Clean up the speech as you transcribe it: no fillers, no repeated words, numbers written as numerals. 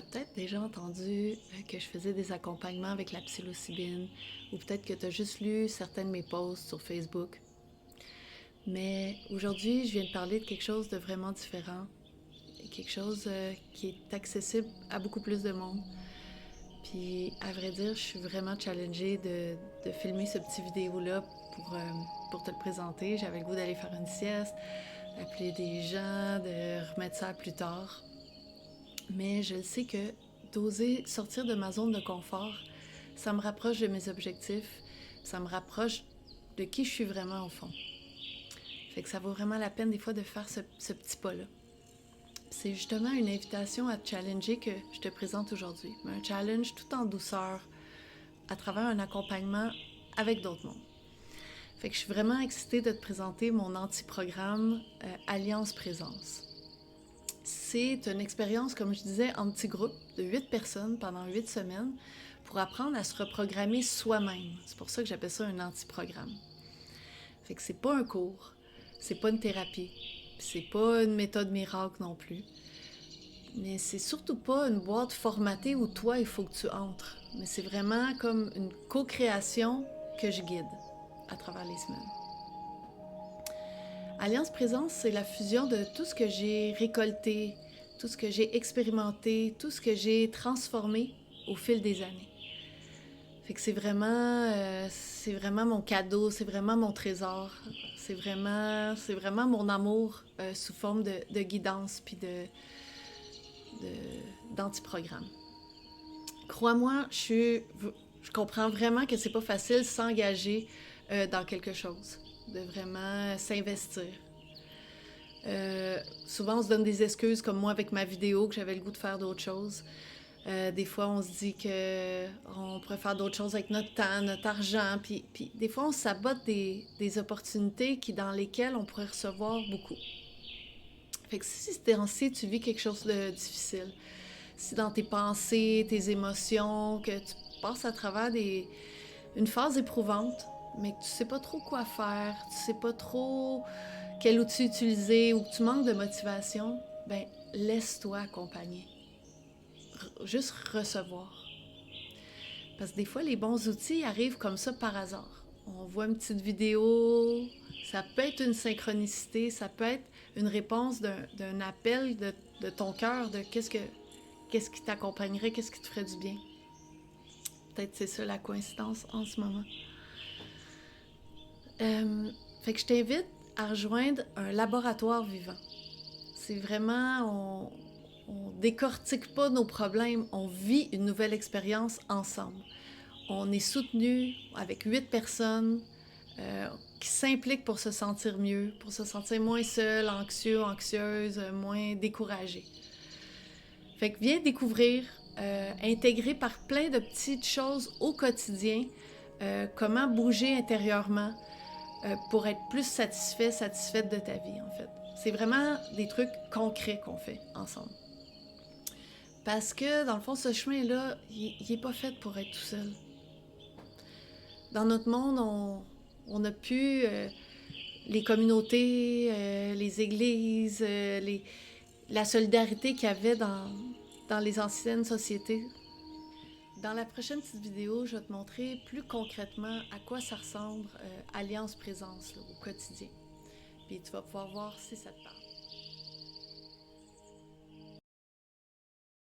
as peut-être déjà entendu que je faisais des accompagnements avec la psilocybine, ou peut-être que tu as juste lu certains de mes posts sur Facebook. Mais aujourd'hui, je viens de parler de quelque chose de vraiment différent, quelque chose qui est accessible à beaucoup plus de monde. Puis, à vrai dire, je suis vraiment challengée de filmer ce petit vidéo-là pour te le présenter. J'avais le goût d'aller faire une sieste, d'appeler des gens, de remettre ça à plus tard. Mais je le sais que d'oser sortir de ma zone de confort, ça me rapproche de mes objectifs, ça me rapproche de qui je suis vraiment au fond. Fait que ça vaut vraiment la peine des fois de faire ce petit pas-là. C'est justement une invitation à te challenger que je te présente aujourd'hui. Un challenge tout en douceur, à travers un accompagnement avec d'autres mondes. Fait que je suis vraiment excitée de te présenter mon anti-programme Alliance Présence. C'est une expérience, comme je disais, en petit groupe de 8 personnes pendant 8 semaines pour apprendre à se reprogrammer soi-même. C'est pour ça que j'appelle ça un anti-programme. Fait que c'est pas un cours, c'est pas une thérapie, c'est pas une méthode miracle non plus. Mais c'est surtout pas une boîte formatée où toi, il faut que tu entres. Mais c'est vraiment comme une co-création que je guide à travers les semaines. Alliance Présence, c'est la fusion de tout ce que j'ai récolté, tout ce que j'ai expérimenté, tout ce que j'ai transformé au fil des années. Fait que c'est vraiment mon cadeau, c'est vraiment mon trésor, c'est vraiment mon amour sous forme de guidance puis d'antiprogramme. Crois-moi, je comprends vraiment que c'est pas facile s'engager dans quelque chose, de vraiment s'investir. Souvent, on se donne des excuses, comme moi avec ma vidéo, que j'avais le goût de faire d'autres choses. Des fois, on se dit qu'on pourrait faire d'autres choses avec notre temps, notre argent. Puis des fois, on sabote des opportunités dans lesquelles on pourrait recevoir beaucoup. Fait que si ces temps-ci, tu vis quelque chose de difficile, si dans tes pensées, tes émotions, que tu passes à travers une phase éprouvante, mais que tu sais pas trop quoi faire, tu sais pas trop quel outil utiliser ou que tu manques de motivation, ben laisse-toi accompagner. Juste recevoir. Parce que des fois, les bons outils arrivent comme ça par hasard. On voit une petite vidéo, ça peut être une synchronicité, ça peut être une réponse d'un appel de ton cœur, de qu'est-ce qui t'accompagnerait, qu'est-ce qui te ferait du bien. Peut-être c'est ça la coïncidence en ce moment. Fait que je t'invite à rejoindre un laboratoire vivant. C'est vraiment, on décortique pas nos problèmes, on vit une nouvelle expérience ensemble. On est soutenu avec 8 personnes qui s'impliquent pour se sentir mieux, pour se sentir moins seul, anxieux, anxieuse, moins découragé. Fait que viens découvrir, intégré par plein de petites choses au quotidien, comment bouger intérieurement pour être plus satisfaite de ta vie, en fait. C'est vraiment des trucs concrets qu'on fait ensemble. Parce que, dans le fond, ce chemin-là, il n'est pas fait pour être tout seul. Dans notre monde, on n'a plus les communautés, les églises, la solidarité qu'il y avait dans les anciennes sociétés. Dans la prochaine petite vidéo, je vais te montrer plus concrètement à quoi ça ressemble Alliance Présence là, au quotidien. Puis tu vas pouvoir voir si ça te parle.